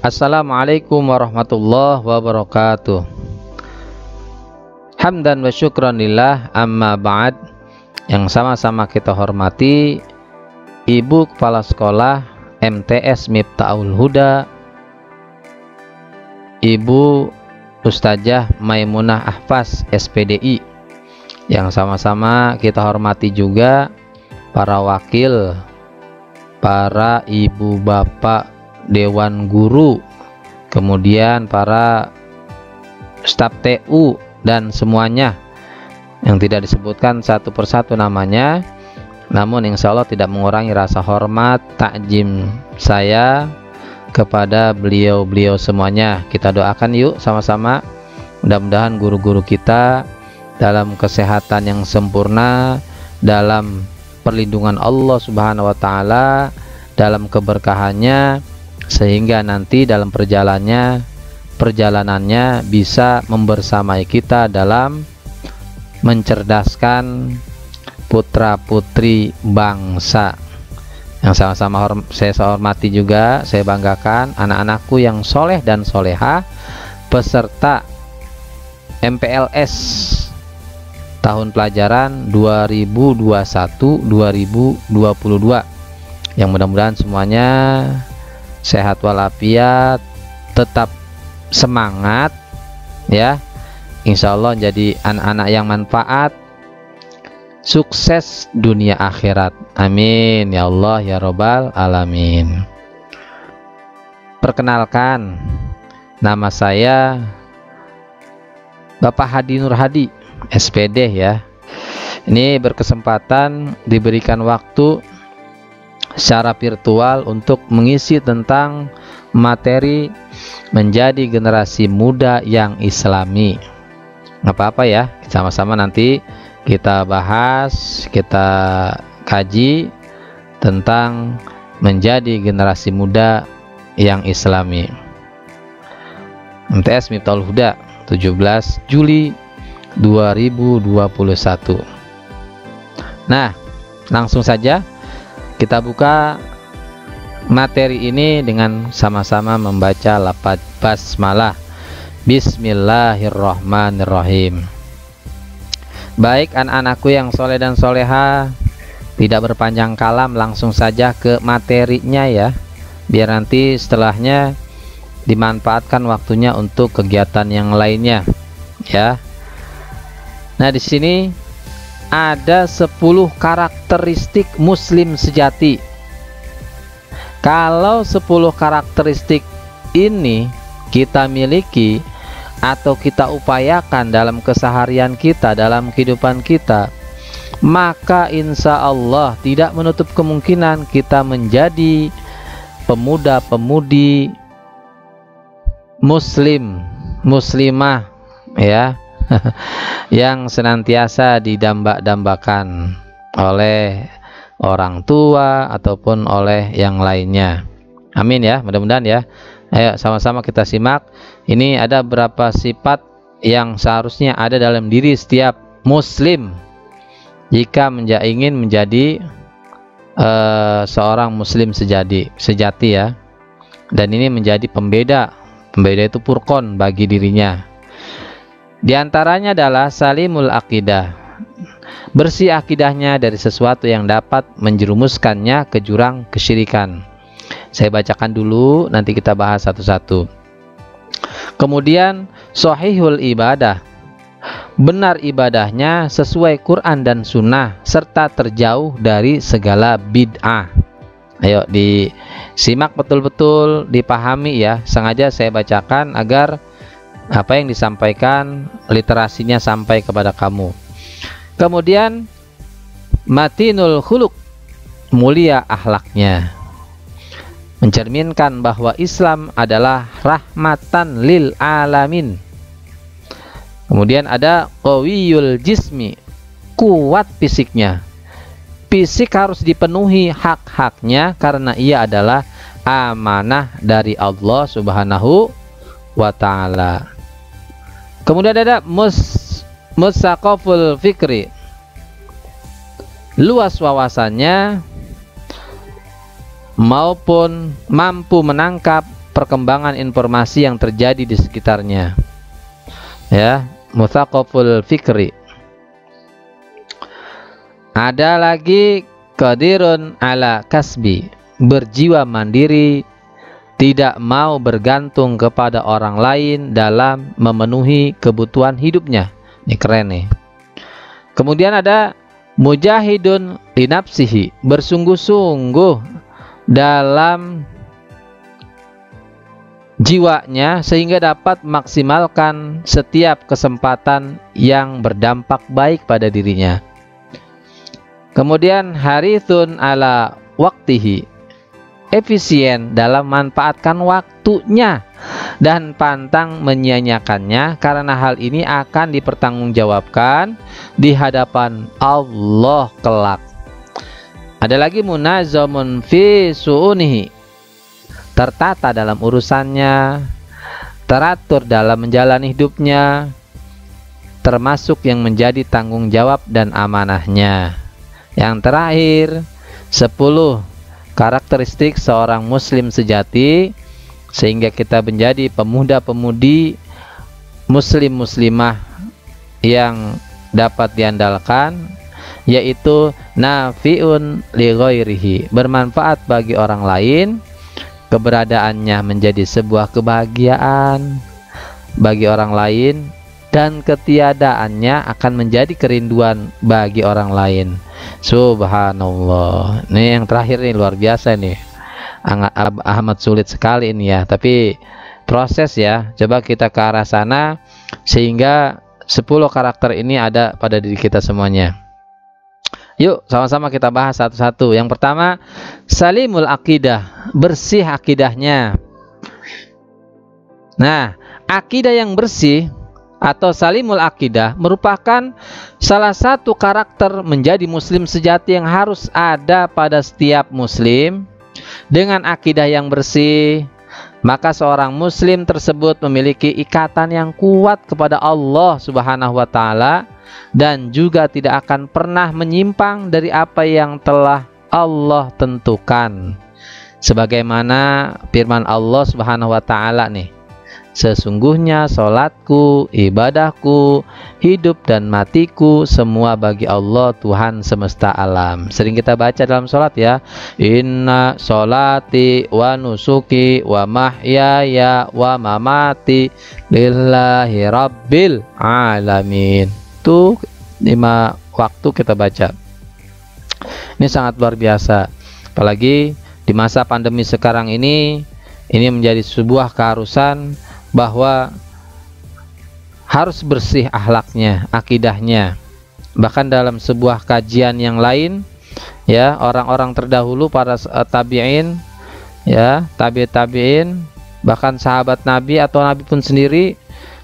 Assalamualaikum warahmatullahi wabarakatuh. Hamdan wa syukran lillah, amma ba'd. Yang sama-sama kita hormati Ibu Kepala Sekolah MTS Miftahul Huda, Ibu Ustazah Maimunah Ahfaz SPDI. Yang sama-sama kita hormati juga para wakil, para ibu bapak Dewan Guru, kemudian para staf TU dan semuanya yang tidak disebutkan satu persatu namanya, namun insya Allah tidak mengurangi rasa hormat takjim saya kepada beliau-beliau semuanya. Kita doakan yuk sama-sama, mudah-mudahan guru-guru kita dalam kesehatan yang sempurna, dalam perlindungan Allah Subhanahu wa Ta'ala, dalam keberkahannya, sehingga nanti dalam perjalanannya bisa membersamai kita dalam mencerdaskan putra-putri bangsa. Yang sama-sama saya hormati juga, saya banggakan anak-anakku yang soleh dan soleha, peserta MPLS tahun pelajaran 2021-2022, yang mudah-mudahan semuanya sehat walafiat, tetap semangat ya, insya Allah jadi anak-anak yang manfaat, sukses dunia akhirat, amin ya Allah ya Robbal alamin. Perkenalkan, nama saya Bapak Hadi Nur Hadi SPD ya. Ini berkesempatan diberikan waktu secara virtual untuk mengisi tentang materi menjadi generasi muda yang islami. Nggak apa-apa ya, sama-sama nanti kita bahas, kita kaji tentang menjadi generasi muda yang islami. MTS Miftahul Huda 17 Juli 2021. Nah, langsung saja kita buka materi ini dengan sama-sama membaca lafaz basmalah. Bismillahirrahmanirrahim. Baik anak-anakku yang soleh dan soleha, tidak berpanjang kalam, langsung saja ke materinya ya, biar nanti setelahnya dimanfaatkan waktunya untuk kegiatan yang lainnya ya. Nah, di sini ada 10 karakteristik muslim sejati. Kalau 10 karakteristik ini kita miliki atau kita upayakan dalam keseharian kita, dalam kehidupan kita, maka insya Allah tidak menutup kemungkinan kita menjadi pemuda-pemudi muslim, muslimah ya, yang senantiasa didamba-dambakan oleh orang tua ataupun oleh yang lainnya. Amin ya, mudah-mudahan ya. Ayo sama-sama kita simak. Ini ada beberapa sifat yang seharusnya ada dalam diri setiap muslim jika ingin menjadi seorang muslim sejati ya. Dan ini menjadi pembeda itu furqon bagi dirinya. Di antaranya adalah salimul akidah, bersih akidahnya dari sesuatu yang dapat menjerumuskannya ke jurang kesyirikan. Saya bacakan dulu, nanti kita bahas satu-satu. Kemudian sahihul ibadah, benar ibadahnya sesuai Quran dan Sunnah serta terjauh dari segala bid'ah. Ayo disimak betul-betul, dipahami ya. Sengaja saya bacakan agar apa yang disampaikan literasinya sampai kepada kamu. Kemudian matinul khuluq, mulia akhlaknya, mencerminkan bahwa Islam adalah rahmatan lil alamin. Kemudian ada qawiyul jismi, kuat fisiknya. Fisik harus dipenuhi hak-haknya karena ia adalah amanah dari Allah Subhanahu wa Ta'ala. Kemudian ada musaqaful fikri, luas wawasannya maupun mampu menangkap perkembangan informasi yang terjadi di sekitarnya. Ya, mutsaqaful fikri. Ada lagi qadirun ala kasbi, berjiwa mandiri, tidak mau bergantung kepada orang lain dalam memenuhi kebutuhan hidupnya. Ini keren nih. Kemudian ada mujahidun linapsihi, bersungguh-sungguh dalam jiwanya sehingga dapat maksimalkan setiap kesempatan yang berdampak baik pada dirinya. Kemudian harithun ala waktihi, efisien dalam memanfaatkan waktunya dan pantang menyia-nyiakannya, karena hal ini akan dipertanggungjawabkan di hadapan Allah kelak. Ada lagi munazamun fi su'unihi, tertata dalam urusannya, teratur dalam menjalani hidupnya, termasuk yang menjadi tanggung jawab dan amanahnya. Yang terakhir, 10 karakteristik seorang muslim sejati sehingga kita menjadi pemuda-pemudi muslim-muslimah yang dapat diandalkan, yaitu nafi'un li ghairihi, bermanfaat bagi orang lain, keberadaannya menjadi sebuah kebahagiaan bagi orang lain, dan ketiadaannya akan menjadi kerinduan bagi orang lain. Subhanallah. Ini yang terakhir nih luar biasa nih. Amat sulit sekali ini ya, tapi proses ya. Coba kita ke arah sana sehingga 10 karakter ini ada pada diri kita semuanya. Yuk sama-sama kita bahas satu-satu. Yang pertama, salimul akidah, bersih akidahnya. Nah, akidah yang bersih atau salimul akidah merupakan salah satu karakter menjadi muslim sejati yang harus ada pada setiap muslim. Dengan akidah yang bersih, maka seorang muslim tersebut memiliki ikatan yang kuat kepada Allah Subhanahu wa taala dan juga tidak akan pernah menyimpang dari apa yang telah Allah tentukan. Sebagaimana firman Allah Subhanahu wa taala nih, sesungguhnya solatku, ibadahku, hidup dan matiku semua bagi Allah Tuhan semesta alam. Sering kita baca dalam solat ya, inna solati wa nusuki wa mahyaya wa mamati lillahi rabbil alamin. Itu 5 waktu kita baca. Ini sangat luar biasa, apalagi di masa pandemi sekarang ini menjadi sebuah keharusan bahwa harus bersih akhlaknya, akidahnya. Bahkan dalam sebuah kajian yang lain ya, orang-orang terdahulu para tabi'in ya, tabi'in, bahkan sahabat Nabi atau Nabi pun sendiri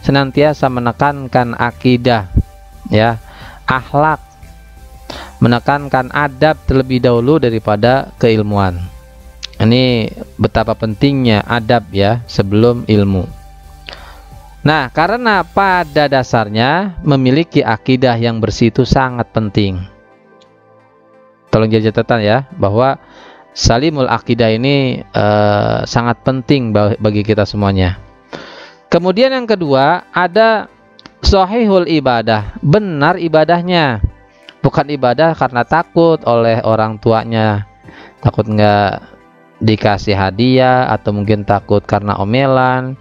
senantiasa menekankan akidah ya, akhlak, menekankan adab terlebih dahulu daripada keilmuan. Ini betapa pentingnya adab ya sebelum ilmu. Nah, karena pada dasarnya memiliki akidah yang bersih itu sangat penting. Tolong jadi catatan ya, bahwa salimul akidah ini sangat penting bagi kita semuanya. Kemudian yang kedua, ada sahihul ibadah, benar ibadahnya. Bukan ibadah karena takut oleh orang tuanya, takut nggak dikasih hadiah, atau mungkin takut karena omelan,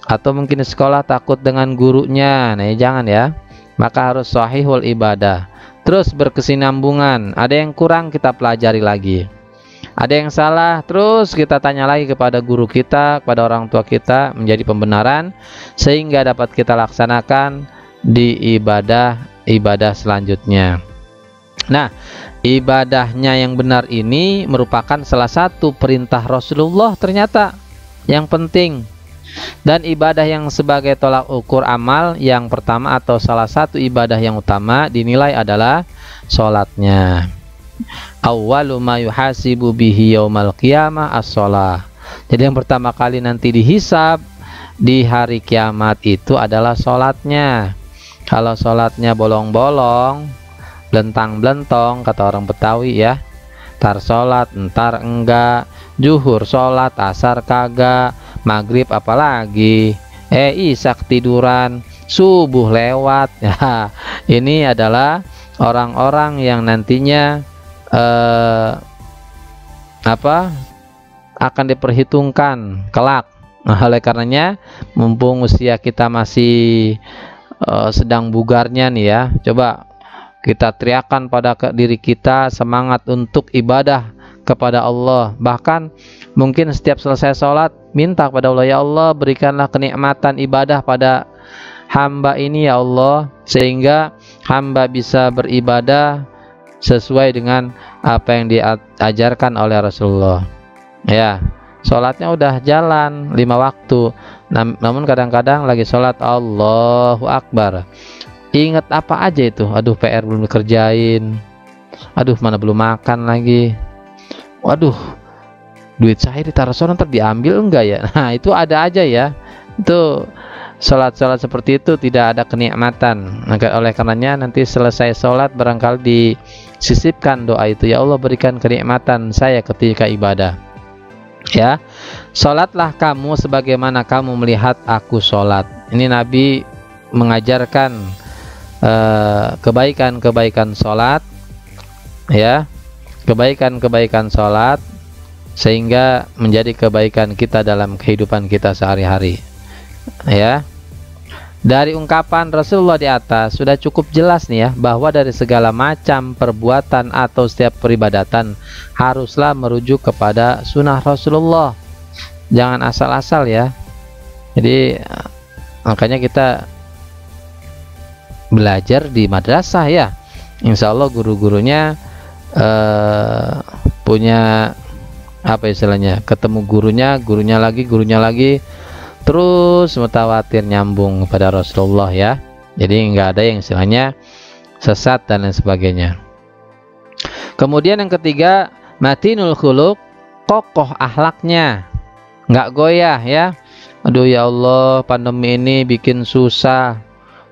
atau mungkin di sekolah takut dengan gurunya. Nah, jangan ya. Maka harus sahihul ibadah. Terus berkesinambungan. Ada yang kurang kita pelajari lagi. Ada yang salah, terus kita tanya lagi kepada guru kita, kepada orang tua kita, menjadi pembenaran sehingga dapat kita laksanakan di ibadah selanjutnya. Nah, ibadahnya yang benar ini merupakan salah satu perintah Rasulullah ternyata yang penting. Dan ibadah yang sebagai tolak ukur amal yang pertama atau salah satu ibadah yang utama dinilai adalah sholatnya. Awwalu ma yuhasibu bihi yaumal qiyamah as-shalah. Jadi yang pertama kali nanti dihisab di hari kiamat itu adalah sholatnya. Kalau sholatnya bolong-bolong, belentang-belentong kata orang Betawi ya, ntar sholat, ntar enggak, zuhur sholat, asar kagak, maghrib apalagi, Isya ketiduran, subuh lewat. Ya, ini adalah orang-orang yang nantinya akan diperhitungkan kelak. Nah, oleh karenanya mumpung usia kita masih sedang bugarnya nih ya, coba kita teriakkan pada diri kita semangat untuk ibadah kepada Allah. Bahkan mungkin setiap selesai sholat minta kepada Allah, ya Allah berikanlah kenikmatan ibadah pada hamba ini ya Allah, sehingga hamba bisa beribadah sesuai dengan apa yang diajarkan oleh Rasulullah. Ya, sholatnya udah jalan 5 waktu, namun kadang-kadang lagi sholat Allahu Akbar, ingat apa aja itu, aduh PR belum dikerjain, aduh mana belum makan lagi, waduh duit saya ditaruh sana ntar diambil enggak ya. Nah itu ada aja ya, itu sholat-sholat seperti itu tidak ada kenikmatan. Oleh karenanya nanti selesai sholat barangkali disisipkan doa itu, ya Allah berikan kenikmatan saya ketika ibadah. Ya, sholatlah kamu sebagaimana kamu melihat aku sholat. Ini Nabi mengajarkan kebaikan-kebaikan sholat, ya, kebaikan-kebaikan sholat, sehingga menjadi kebaikan kita dalam kehidupan kita sehari-hari. Ya, dari ungkapan Rasulullah di atas sudah cukup jelas nih ya, bahwa dari segala macam perbuatan atau setiap peribadatan haruslah merujuk kepada sunnah Rasulullah, jangan asal-asal ya. Jadi makanya kita belajar di madrasah ya, insya Allah guru-gurunya punya apa istilahnya, ketemu gurunya lagi, terus mutawatir nyambung pada Rasulullah ya. Jadi nggak ada yang istilahnya sesat dan lain sebagainya. Kemudian yang ketiga, matinul khuluq, kokoh akhlaknya, nggak goyah ya. Aduh ya Allah, pandemi ini bikin susah,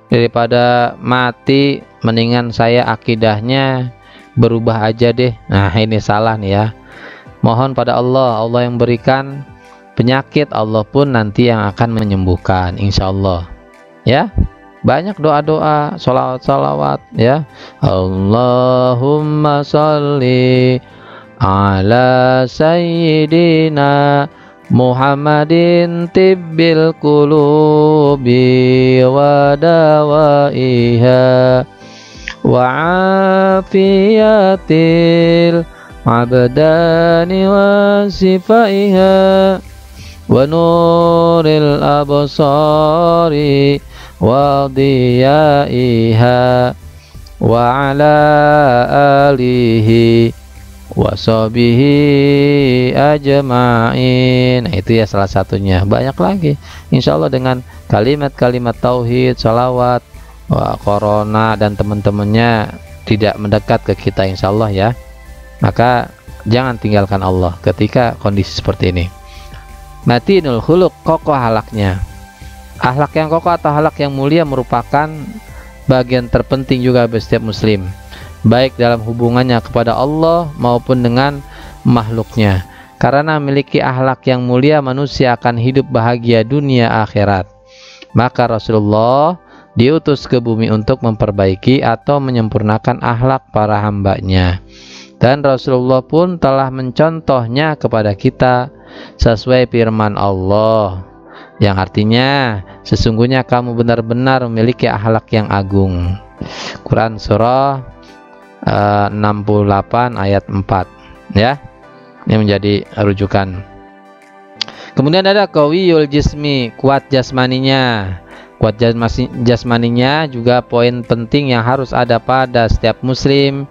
daripada mati mendingan saya akidahnya berubah aja deh. Nah ini salah nih ya. Mohon pada Allah, Allah yang berikan penyakit, Allah pun nanti yang akan menyembuhkan insya Allah ya. Banyak doa-doa, salawat-salawat ya. Allahumma sholli ala sayyidina Muhammadin tibbil qulubi wa dawaiha wa afiyatil abdani wa sifaiha wa nuril absari wa diyaiha wa ala alihi wa sahbihi ajma'in. Nah itu ya salah satunya, banyak lagi insya Allah dengan kalimat-kalimat tauhid, salawat. Wah, corona dan teman-temannya tidak mendekat ke kita insya Allah ya. Maka jangan tinggalkan Allah ketika kondisi seperti ini. Matinul khuluq, kokoh akhlaknya. Akhlak yang kokoh atau akhlak yang mulia merupakan bagian terpenting juga bagi setiap muslim, baik dalam hubungannya kepada Allah maupun dengan makhluknya. Karena memiliki akhlak yang mulia, manusia akan hidup bahagia dunia akhirat. Maka Rasulullah diutus ke bumi untuk memperbaiki atau menyempurnakan akhlak para hambanya. Dan Rasulullah pun telah mencontohnya kepada kita sesuai firman Allah, yang artinya sesungguhnya kamu benar-benar memiliki akhlak yang agung. Quran surah 68 ayat 4 ya. Ini menjadi rujukan. Kemudian ada qawiyul jismi, kuat jasmaninya. Kuat jasmaninya juga poin penting yang harus ada pada setiap muslim,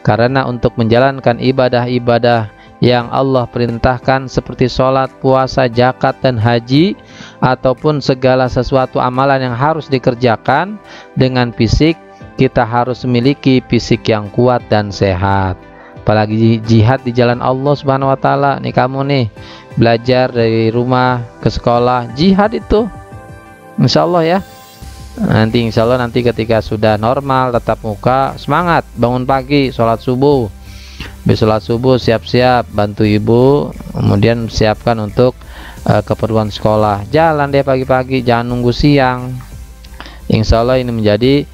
karena untuk menjalankan ibadah-ibadah yang Allah perintahkan seperti sholat, puasa, zakat, dan haji, ataupun segala sesuatu amalan yang harus dikerjakan dengan fisik, kita harus memiliki fisik yang kuat dan sehat. Apalagi jihad di jalan Allah Subhanahu wa Ta'ala. Nih kamu nih belajar dari rumah ke sekolah, jihad itu insya Allah ya. Nanti insya Allah nanti ketika sudah normal tatap muka, semangat bangun pagi, sholat subuh. Habis sholat subuh siap-siap bantu ibu, kemudian siapkan untuk keperluan sekolah, jalan deh pagi-pagi, jangan nunggu siang. Insya Allah ini menjadi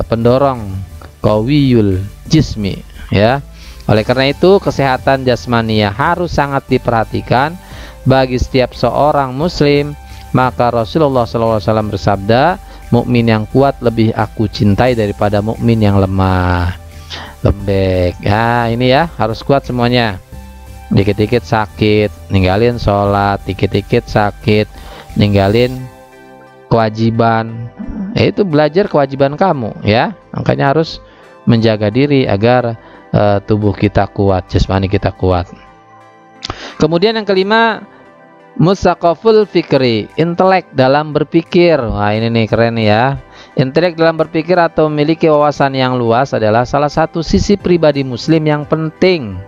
pendorong qawiyul jismi, ya. Oleh karena itu kesehatan jasmania harus sangat diperhatikan bagi setiap seorang muslim. Maka Rasulullah SAW bersabda, mukmin yang kuat lebih aku cintai daripada mukmin yang lemah, lembek. Ya, ini ya, harus kuat semuanya. Dikit-dikit sakit, ninggalin sholat, dikit-dikit sakit, ninggalin kewajiban. Itu belajar kewajiban kamu, ya. Makanya harus menjaga diri agar tubuh kita kuat, jasmani kita kuat. Kemudian yang kelima, musaqaful fikri, intelek dalam berpikir. Wah, ini nih keren nih ya. Intelek dalam berpikir atau memiliki wawasan yang luas adalah salah satu sisi pribadi muslim yang penting.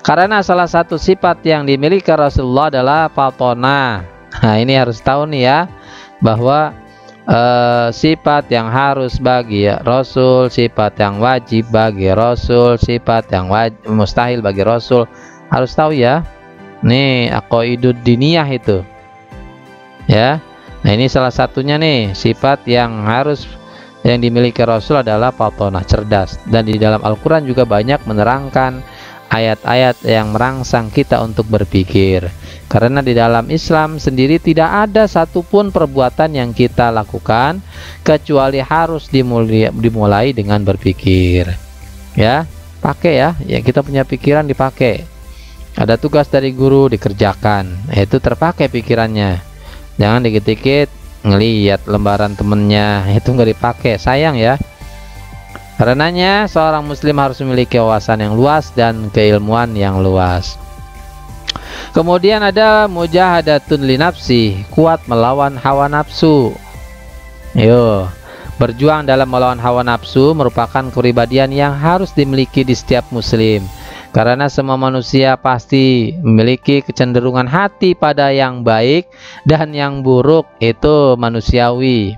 Karena salah satu sifat yang dimiliki Rasulullah adalah fatona. Nah, ini harus tahu nih ya, bahwa sifat yang harus bagi Rasul, sifat yang wajib bagi Rasul, sifat yang mustahil bagi Rasul, harus tahu ya. Nih aqaidud diniyah itu, ya. Nah, ini salah satunya nih, sifat yang dimiliki Rasul adalah fatonah, cerdas. Dan di dalam Al-Quran juga banyak menerangkan ayat-ayat yang merangsang kita untuk berpikir. Karena di dalam Islam sendiri tidak ada satupun perbuatan yang kita lakukan kecuali harus dimulai dengan berpikir. Ya, pakai ya, kita punya pikiran dipakai. Ada tugas dari guru dikerjakan, itu terpakai pikirannya. Jangan dikit-dikit ngelihat lembaran temennya, itu nggak dipakai, sayang ya. Karenanya seorang muslim harus memiliki wawasan yang luas dan keilmuan yang luas. Kemudian ada mujahadatun li nafsi, kuat melawan hawa nafsu. Berjuang dalam melawan hawa nafsu merupakan kepribadian yang harus dimiliki di setiap muslim. Karena semua manusia pasti memiliki kecenderungan hati pada yang baik dan yang buruk, itu manusiawi.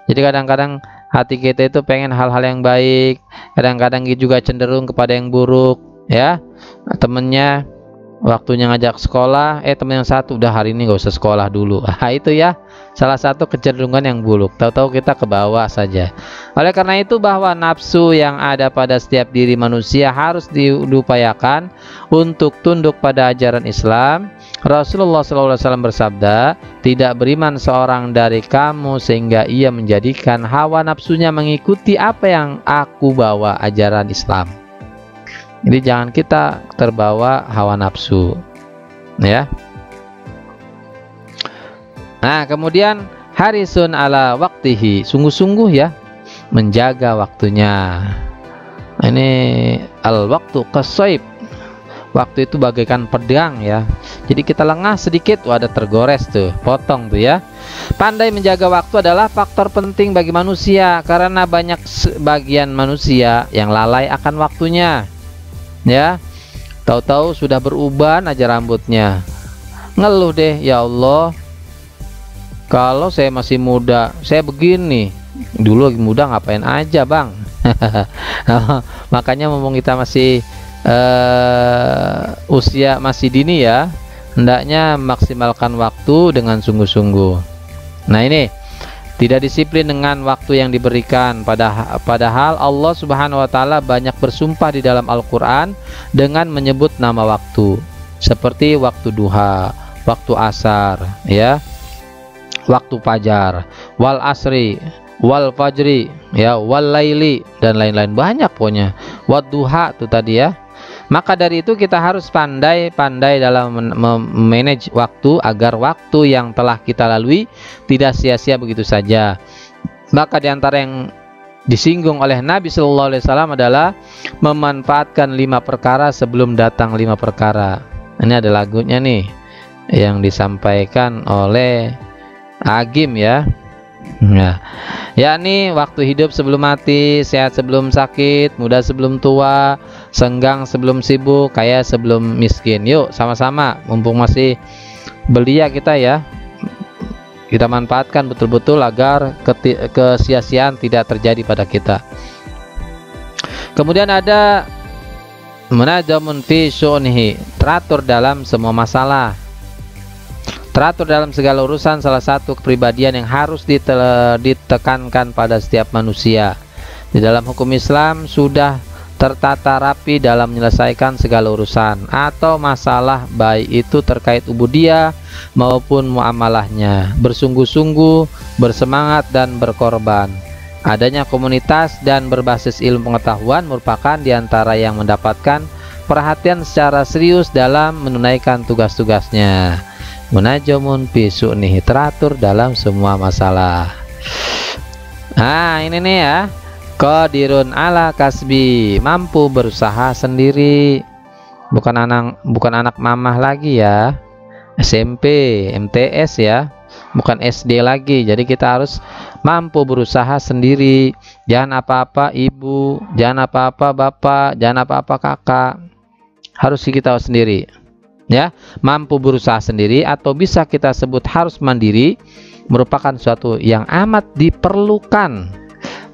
Jadi kadang-kadang hati kita itu pengen hal-hal yang baik, kadang-kadang juga cenderung kepada yang buruk, ya. Temennya waktunya ngajak sekolah, temen yang satu udah hari ini gak usah sekolah dulu. Itu ya salah satu kecenderungan yang buruk, tahu-tahu kita ke bawah saja. Oleh karena itu bahwa nafsu yang ada pada setiap diri manusia harus diupayakan untuk tunduk pada ajaran Islam. Rasulullah SAW bersabda, tidak beriman seorang dari kamu sehingga ia menjadikan hawa nafsunya mengikuti apa yang aku bawa, ajaran Islam. Jadi jangan kita terbawa hawa nafsu, ya. Nah, kemudian harisun ala waktihi, sungguh-sungguh ya menjaga waktunya. Ini al waktu kasaib, waktu itu bagaikan pedang ya. Jadi kita lengah sedikit, ada tergores tuh, potong tuh ya. Pandai menjaga waktu adalah faktor penting bagi manusia, karena banyak sebagian manusia yang lalai akan waktunya. Ya, tahu-tahu sudah beruban aja rambutnya, ngeluh deh, ya Allah, kalau saya masih muda, saya begini, dulu lagi muda ngapain aja bang. Makanya mumpung kita masih usia masih dini ya, hendaknya maksimalkan waktu dengan sungguh-sungguh. Nah, ini tidak disiplin dengan waktu yang diberikan, padahal Allah Subhanahu wa Ta'ala banyak bersumpah di dalam Al-Quran dengan menyebut nama waktu, seperti waktu duha, waktu asar, ya, waktu fajar, wal asri, wal fajri, ya, wal laili, dan lain-lain, banyak pokoknya. Wad duha itu tadi ya. Maka dari itu kita harus pandai-pandai dalam memanage waktu agar waktu yang telah kita lalui tidak sia-sia begitu saja. Maka diantara yang disinggung oleh Nabi Shallallahu Alaihi Wasallam adalah memanfaatkan 5 perkara sebelum datang 5 perkara. Ini ada lagunya nih yang disampaikan oleh Agim ya. Nah, yakni waktu hidup sebelum mati, sehat sebelum sakit, muda sebelum tua, senggang sebelum sibuk, kaya sebelum miskin. Yuk sama-sama, mumpung masih belia kita ya, kita manfaatkan betul-betul agar kesia-siaan tidak terjadi pada kita. Kemudian ada munajamun fi syu'nihi, teratur dalam semua masalah. Teratur dalam segala urusan salah satu kepribadian yang harus ditekankan pada setiap manusia. Di dalam hukum Islam sudah tertata rapi dalam menyelesaikan segala urusan atau masalah, baik itu terkait ubudiyah maupun muamalahnya. Bersungguh-sungguh, bersemangat dan berkorban. Adanya komunitas dan berbasis ilmu pengetahuan merupakan diantara yang mendapatkan perhatian secara serius dalam menunaikan tugas-tugasnya. Munajamun bisu'nihi, teratur dalam semua masalah. Nah, ini nih ya, qadirun ala kasbi, mampu berusaha sendiri. Bukan anak mamah lagi ya, SMP, MTS ya, bukan SD lagi. Jadi kita harus mampu berusaha sendiri. Jangan apa-apa ibu, jangan apa-apa bapak, jangan apa-apa kakak, harus kita sendiri ya. Mampu berusaha sendiri atau bisa kita sebut harus mandiri merupakan suatu yang amat diperlukan.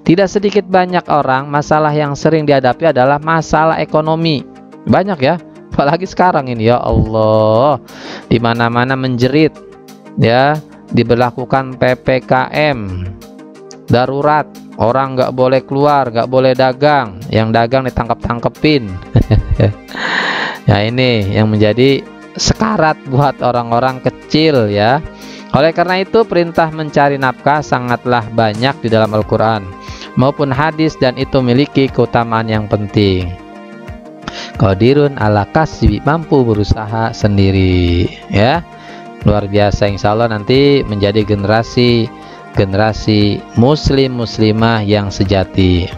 Tidak sedikit banyak orang, masalah yang sering dihadapi adalah masalah ekonomi. Banyak ya, apalagi sekarang ini, ya Allah, di mana-mana menjerit ya, diberlakukan PPKM darurat, orang nggak boleh keluar, nggak boleh dagang, yang dagang ditangkap-tangkepin. Ya, ini yang menjadi sekarat buat orang-orang kecil ya. Oleh karena itu perintah mencari nafkah sangatlah banyak di dalam Al-Quran maupun hadis, dan itu memiliki keutamaan yang penting. Qadirun ala kasbi, mampu berusaha sendiri ya. Luar biasa, insya Allah nanti menjadi generasi muslim muslimah yang sejati.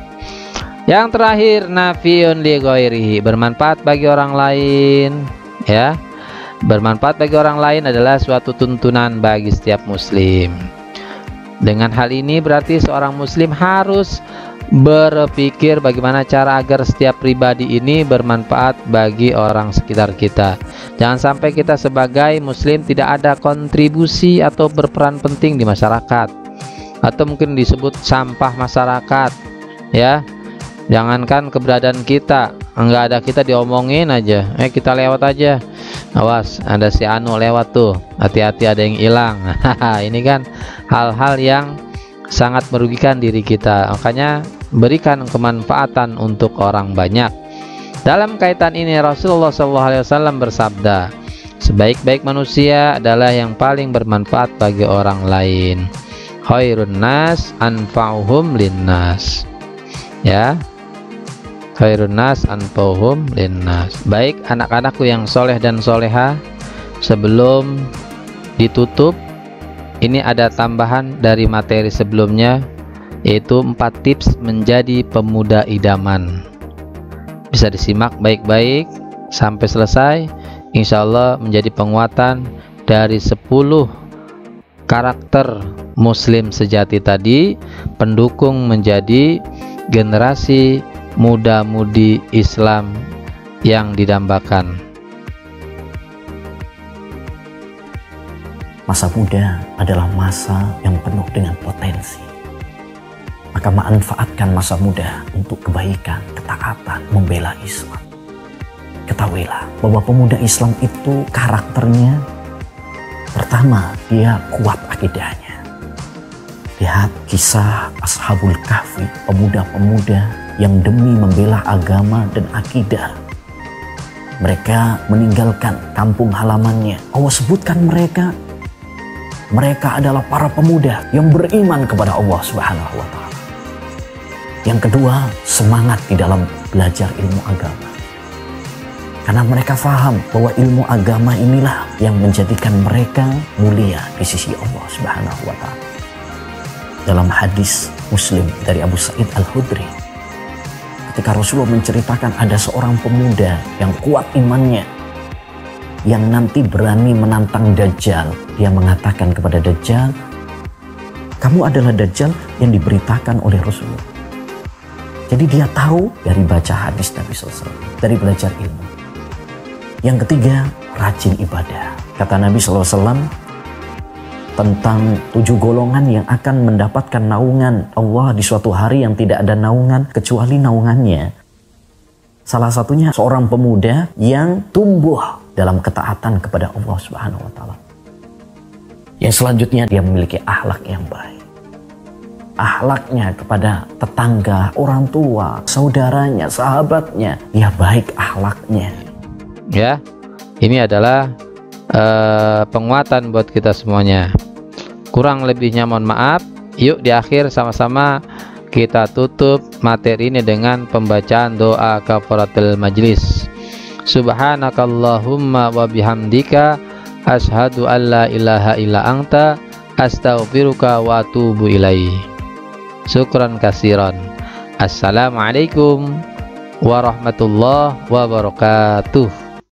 Yang terakhir, nafiun li ghairihi, bermanfaat bagi orang lain ya. Bermanfaat bagi orang lain adalah suatu tuntunan bagi setiap muslim. Dengan hal ini berarti seorang muslim harus berpikir bagaimana cara agar setiap pribadi ini bermanfaat bagi orang sekitar kita. Jangan sampai kita sebagai muslim tidak ada kontribusi atau berperan penting di masyarakat, atau mungkin disebut sampah masyarakat ya. Jangankan keberadaan kita, enggak ada kita diomongin aja, kita lewat aja, awas ada si Anu lewat tuh, hati-hati ada yang hilang. Ini kan hal-hal yang sangat merugikan diri kita. Makanya berikan kemanfaatan untuk orang banyak. Dalam kaitan ini Rasulullah SAW bersabda, sebaik-baik manusia adalah yang paling bermanfaat bagi orang lain. Khairun nas anfa'uhum linnas ya. Khairun nas anfa'uhum linnas. Baik anak-anakku yang soleh dan soleha, sebelum ditutup ini ada tambahan dari materi sebelumnya, yaitu 4 tips menjadi pemuda idaman. Bisa disimak baik-baik sampai selesai, insya Allah menjadi penguatan dari 10 karakter muslim sejati tadi, pendukung menjadi generasi muda-mudi Islam yang didambakan. Masa muda adalah masa yang penuh dengan potensi. Maka manfaatkan masa muda untuk kebaikan, ketaatan, membela Islam. Ketahuilah bahwa pemuda Islam itu karakternya, pertama, dia kuat akidahnya. Lihat kisah Ashabul Kahfi, pemuda-pemuda yang demi membela agama dan akidah, mereka meninggalkan kampung halamannya. Allah sebutkan mereka adalah para pemuda yang beriman kepada Allah Subhanahu wa Ta'ala. Yang kedua, semangat di dalam belajar ilmu agama, karena mereka faham bahwa ilmu agama inilah yang menjadikan mereka mulia di sisi Allah Subhanahu wa Ta'ala. Dalam hadis Muslim dari Abu Sa'id Al-Khudri, ketika Rasulullah menceritakan ada seorang pemuda yang kuat imannya, yang nanti berani menantang Dajjal, dia mengatakan kepada Dajjal, kamu adalah Dajjal yang diberitakan oleh Rasulullah. Jadi dia tahu dari baca hadis Nabi SAW, dari belajar ilmu. Yang ketiga, rajin ibadah. Kata Nabi SAW tentang 7 golongan yang akan mendapatkan naungan Allah di suatu hari yang tidak ada naungan kecuali naungannya. Salah satunya seorang pemuda yang tumbuh dalam ketaatan kepada Allah Subhanahu wa Ta'ala. Yang selanjutnya, dia memiliki akhlak yang baik. Akhlaknya kepada tetangga, orang tua, saudaranya, sahabatnya, dia baik akhlaknya. Ya, ini adalah penguatan buat kita semuanya. Kurang lebihnya mohon maaf. Yuk di akhir sama-sama kita tutup materi ini dengan pembacaan doa kafaratul majlis. Subhanakallahumma wa bihamdika asyhadu an la ilaha illa anta astaghfiruka wa atubu ilaih. Syukran kasiran. Assalamualaikum warahmatullahi wabarakatuh.